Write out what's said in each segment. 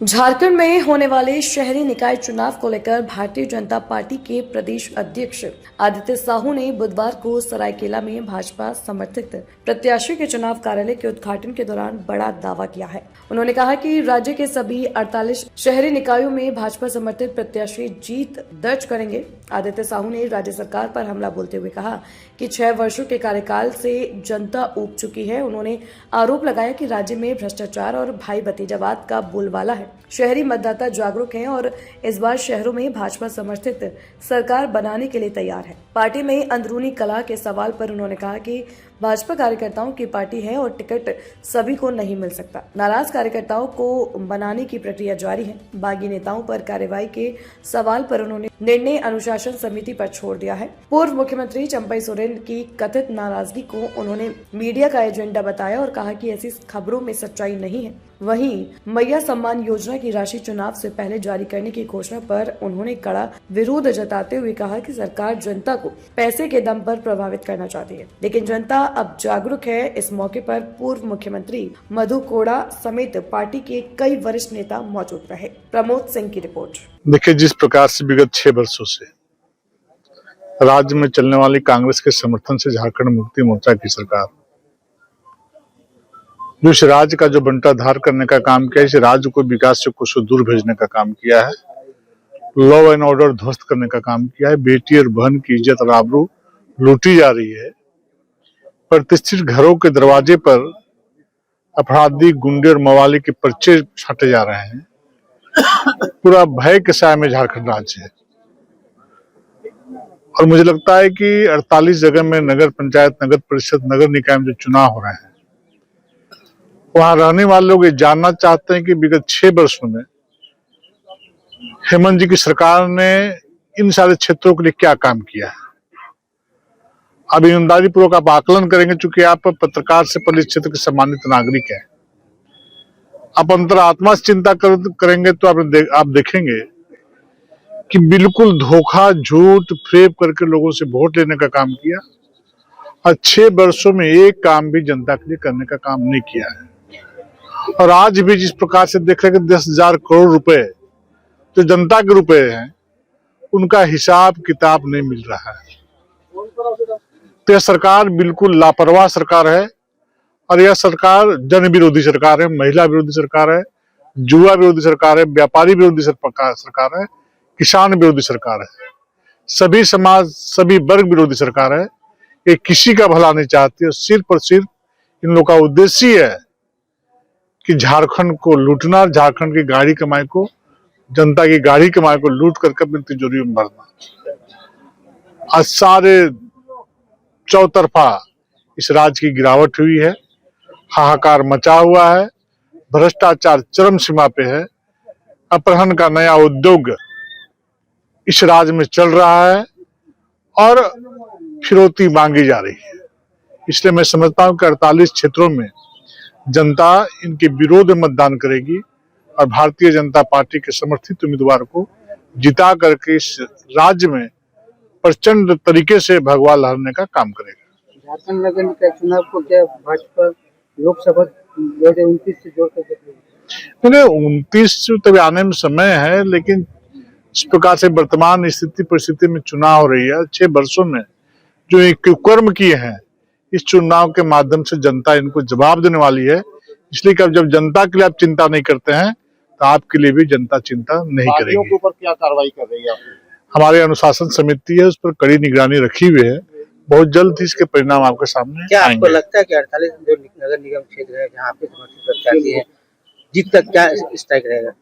झारखंड में होने वाले शहरी निकाय चुनाव को लेकर भारतीय जनता पार्टी के प्रदेश अध्यक्ष आदित्य साहू ने बुधवार को सरायकेला में भाजपा समर्थित प्रत्याशी के चुनाव कार्यालय के उद्घाटन के दौरान बड़ा दावा किया है। उन्होंने कहा कि राज्य के सभी 48 शहरी निकायों में भाजपा समर्थित प्रत्याशी जीत दर्ज करेंगे। आदित्य साहू ने राज्य सरकार पर हमला बोलते हुए कहा कि 6 वर्षों के कार्यकाल से जनता ऊब चुकी है। उन्होंने आरोप लगाया कि राज्य में भ्रष्टाचार और भाई भतीजावाद का बोलबाला है। शहरी मतदाता जागरूक हैं और इस बार शहरों में भाजपा समर्थित सरकार बनाने के लिए तैयार है। पार्टी में अंदरूनी कलह के सवाल पर उन्होंने कहा कि भाजपा कार्यकर्ताओं की पार्टी है और टिकट सभी को नहीं मिल सकता। नाराज कार्यकर्ताओं को मनाने की प्रक्रिया जारी है। बागी नेताओं पर कार्रवाई के सवाल पर उन्होंने निर्णय अनुशासन समिति पर छोड़ दिया है। पूर्व मुख्यमंत्री चंपई सोरेन की कथित नाराजगी को उन्होंने मीडिया का एजेंडा बताया और कहा कि ऐसी खबरों में सच्चाई नहीं है। वहीं मैया सम्मान योजना की राशि चुनाव से पहले जारी करने की घोषणा पर उन्होंने कड़ा विरोध जताते हुए कहा कि सरकार जनता को पैसे के दम पर प्रभावित करना चाहती है, लेकिन जनता अब जागरूक है। इस मौके पर पूर्व मुख्यमंत्री मधु कोड़ा समेत पार्टी के कई वरिष्ठ नेता मौजूद रहे। प्रमोद सिंह की रिपोर्ट। देखिए, जिस प्रकार से विगत 6 वर्षों से राज्य में चलने वाली कांग्रेस के समर्थन से झारखंड मुक्ति मोर्चा की सरकार जो इस राज्य का जो बंटाधार करने का काम किया, इस राज्य को विकास से कुछ दूर भेजने का काम किया है, लॉ एंड ऑर्डर ध्वस्त करने का काम किया है, बेटी और बहन की इज्जत और आबरू लूटी जा रही है, प्रतिष्ठित घरों के दरवाजे पर अपराधी गुंडे और मवाली के पर्चे छाटे जा रहे हैं। पूरा भय के साए में झारखंड राज्य है और मुझे लगता है कि 48 जगह में नगर पंचायत, नगर परिषद, नगर निकाय में जो चुनाव हो रहे हैं, वहां रहने वाले लोग ये जानना चाहते हैं कि विगत 6 वर्षों में हेमंत जी की सरकार ने इन सारे क्षेत्रों के लिए क्या काम किया है। अब ईमानदारी पूर्वक आप आकलन करेंगे, चूंकि आप पत्रकार से पहले क्षेत्र के सम्मानित नागरिक हैं, आप अंतरात्मा से चिंता करेंगे तो आप देखेंगे कि बिल्कुल धोखा, झूठ, फ्रेब करके लोगों से वोट लेने का काम किया और 6 वर्षों में एक काम भी जनता के लिए करने का काम नहीं किया है। और आज भी जिस प्रकार से देख रहे हैं कि 10,000 करोड़ रुपए जो जनता के रुपए हैं, उनका हिसाब किताब नहीं मिल रहा है। तो यह सरकार बिल्कुल लापरवाह सरकार है और यह सरकार जन विरोधी सरकार है, महिला विरोधी सरकार है, जुआ विरोधी सरकार है, व्यापारी विरोधी सरकार है, किसान विरोधी सरकार है, सभी समाज, सभी वर्ग विरोधी सरकार है। ये किसी का भला नहीं चाहती है। सिर्फ और सिर्फ इन लोगों का उद्देश्य है कि झारखंड को लूटना, झारखंड की गाड़ी कमाई को, जनता की गाड़ी कमाई को लूट करके अपनी तिजोरी में भरना। आज सारे चौतरफा इस राज्य की गिरावट हुई है, हाहाकार मचा हुआ है, भ्रष्टाचार चरम सीमा पे है, अपहरण का नया उद्योग इस राज्य में चल रहा है और फिरौती मांगी जा रही है। इसलिए मैं समझता हूं कि 48 क्षेत्रों में जनता इनके विरोध में मतदान करेगी और भारतीय जनता पार्टी के समर्थित उम्मीदवार को जिता करके इस राज्य में प्रचंड तरीके से भगवा लहराने का काम करेगा। झारखंड नगर निकाय चुनाव को क्या भाजपा लोकसभा 2029 से जोड़ कर देखेगी? 29 तभी आने में समय है, लेकिन इस प्रकार से वर्तमान स्थिति परिस्थिति में चुनाव हो रही है। 6 वर्षों में जो एक कर्म किए हैं, इस चुनाव के माध्यम से जनता इनको जवाब देने वाली है। इसलिए कि जब जनता के लिए आप चिंता नहीं करते हैं तो आपके लिए भी जनता चिंता नहीं करेगी। के ऊपर क्या कार्रवाई कर रही है? हमारी अनुशासन समिति है, उस पर कड़ी निगरानी रखी हुई है। बहुत जल्द ही इसके परिणाम आपके सामने क्या आपको लगता है कि 48 जो नगर निगम क्षेत्र है जहाँ आपके समर्थित प्रत्याशी है, जीत का क्या स्ट्राइक रहेगा?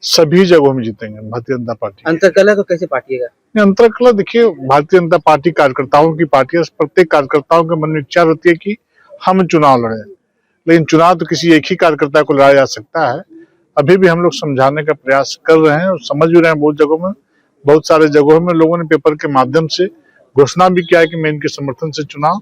सभी जगहों में जीतेंगे भारतीय जनता पार्टी। अंतरकलह को कैसे पाटिएगा? अंतरकलह देखिए, भारतीय जनता पार्टी कार्यकर्ताओं की पार्टी है। प्रत्येक कार्यकर्ताओं के मन में इच्छा रहती है कि हम चुनाव लड़े, लेकिन चुनाव तो किसी एक ही कार्यकर्ता को लड़ा जा सकता है। अभी भी हम लोग समझाने का प्रयास कर रहे हैं और समझ भी रहे हैं। बहुत जगहों में, बहुत सारे जगहों में लोगों ने पेपर के माध्यम से घोषणा भी किया है कि मैं इनके समर्थन से चुनाव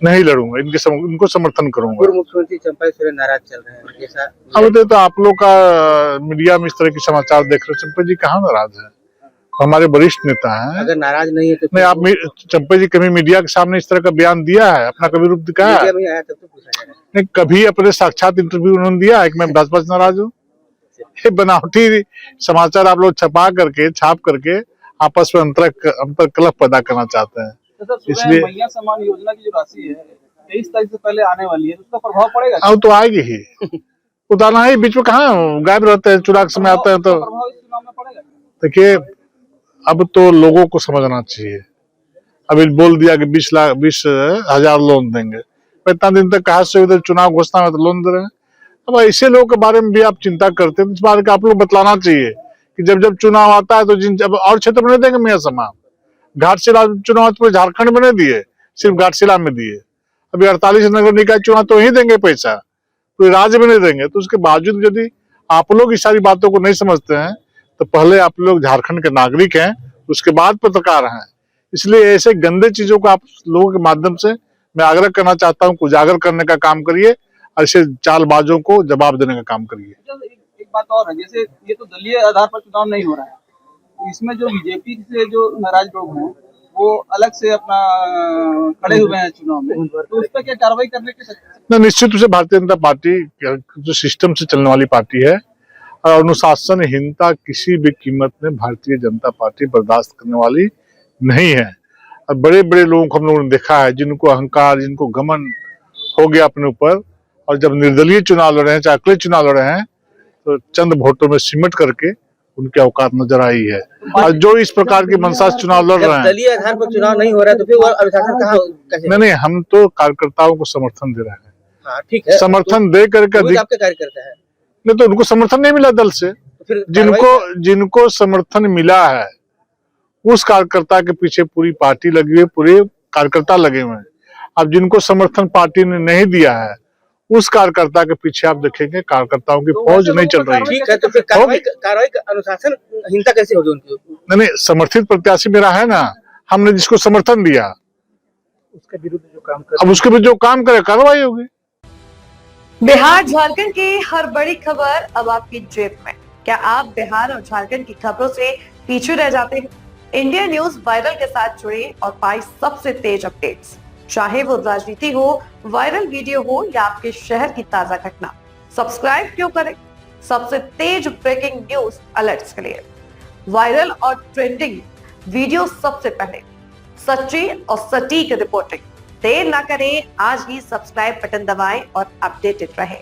नहीं लड़ूंगा, इनको समर्थन करूंगा। पूर्व मुख्यमंत्री चंपई सोरेन नाराज चल रहे हैं जैसा अब तो आप लोग का मीडिया में इस तरह के समाचार देख रहे हैं। चंपई जी कहाँ नाराज है? हमारे वरिष्ठ नेता हैं। अगर नाराज नहीं है तो नहीं, आप चंपई जी कभी मीडिया के सामने इस तरह का बयान दिया है? अपना कभी रूप दिखाया है? में आया तब तो पूछा जाएगा। नहीं, कभी अपने साक्षात इंटरव्यू उन्होंने दिया है कि मैं भाजपा से नाराज हूँ? से? ये बनावटी समाचार आप लोग छाप करके आपस में अंतर कलह पैदा करना चाहते हैं। तो सर इसलिए मैया सम्मान योजना की जो राशि है 23 तारीख से पहले आने वाली है, उसका प्रभाव पड़ेगा? अब तो आएगी ही, उतारना ही, बीच में कहाँ गायब रहते हैं, चुनाव के समय आते हैं तो। प्रभाव इस चुनाव में पड़ेगा? देखिए, अब तो लोगों को समझना चाहिए। अभी बोल दिया कि 20,000 लोन देंगे, इतना दिन तक कहा से उधर चुनाव घोषणा में तो लोन दे रहे हैं। अब ऐसे लोगों के बारे में भी आप चिंता करते हैं, इस बारे का आप लोग बतलाना चाहिए कि जब जब चुनाव आता है तो जब और क्षेत्र में नहीं देंगे मियां समाज। घाटशिला चुनाव तो झारखंड में नहीं दिए, सिर्फ घाटशिला में दिए। अभी 48 नगर निकाय चुनाव तो वहीं देंगे पैसा, पूरे राज्य में नहीं देंगे। तो उसके बावजूद यदि आप लोग इस सारी बातों को नहीं समझते हैं तो पहले आप लोग झारखंड के नागरिक हैं, उसके बाद पत्रकार हैं। इसलिए ऐसे गंदे चीजों को आप लोगों के माध्यम से मैं आग्रह करना चाहता हूं, उजागर करने का काम करिए, ऐसे चालबाजों को जवाब देने का काम करिए। एक बात और है, जैसे ये तो दलीय आधार पर चुनाव नहीं हो रहा है, तो इसमें जो बीजेपी से जो नाराज लोग हैं वो अलग से अपना खड़े हुए हैं चुनाव में, तो उस पर क्या कार्रवाई करने की सकते? निश्चित रूप से भारतीय जनता पार्टी जो सिस्टम से चलने वाली पार्टी है और अनुशासनहीनता किसी भी कीमत में भारतीय जनता पार्टी बर्दाश्त करने वाली नहीं है। और बड़े बड़े लोगों को हम लोगों ने देखा है जिनको अहंकार, जिनको घमंड हो गया अपने ऊपर, और जब निर्दलीय चुनाव लड़ रहे हैं, चाहे अकेले चुनाव लड़ रहे हैं, तो चंद वोटों में सिमट करके उनकी औकात नजर आई है। और जो इस प्रकार की मनसा से चुनाव लड़ रहे हैं, दलीय आधार पर चुनाव नहीं हो रहा है तो फिर वो अनुशासन कहाँ कैसे? नहीं, हम तो कार्यकर्ताओं को समर्थन दे रहे हैं। हाँ ठीक है, समर्थन दे करके वो तो आपके कार्यकर्ता है, नहीं तो उनको समर्थन नहीं मिला दल से। तो फिर जिनको समर्थन मिला है उस कार्यकर्ता के पीछे पूरी पार्टी लगी हुई, पूरे कार्यकर्ता लगे हुए हैं। अब जिनको समर्थन पार्टी ने नहीं दिया है उस कार्यकर्ता के पीछे आप देखेंगे कार्यकर्ताओं की फौज नहीं चल रही है। ठीक है, तो फिर कार्रवाई अनुशासनहीनता कैसे होगी उनकी? नहीं, समर्थित प्रत्याशी मेरा है ना, हमने जिसको समर्थन दिया उसके विरुद्ध जो काम कर, अब उसके विरुद्ध जो काम करे कार्रवाई होगी। बिहार झारखंड की हर बड़ी खबर अब आपकी जेब में। क्या आप बिहार और झारखंड की खबरों से पीछे रह जाते हैं? इंडिया न्यूज वायरल के साथ जुड़े और पाई सबसे तेज अपडेट्स, चाहे वो राजनीति हो, वायरल वीडियो हो या आपके शहर की ताजा घटना। सब्सक्राइब क्यों करें? सबसे तेज ब्रेकिंग न्यूज अलर्ट्स के लिए, वायरल और ट्रेंडिंग वीडियो सबसे पहले, सच्ची और सटीक रिपोर्टिंग। देर ना करें, आज ही सब्सक्राइब बटन दबाएं और अपडेटेड रहें।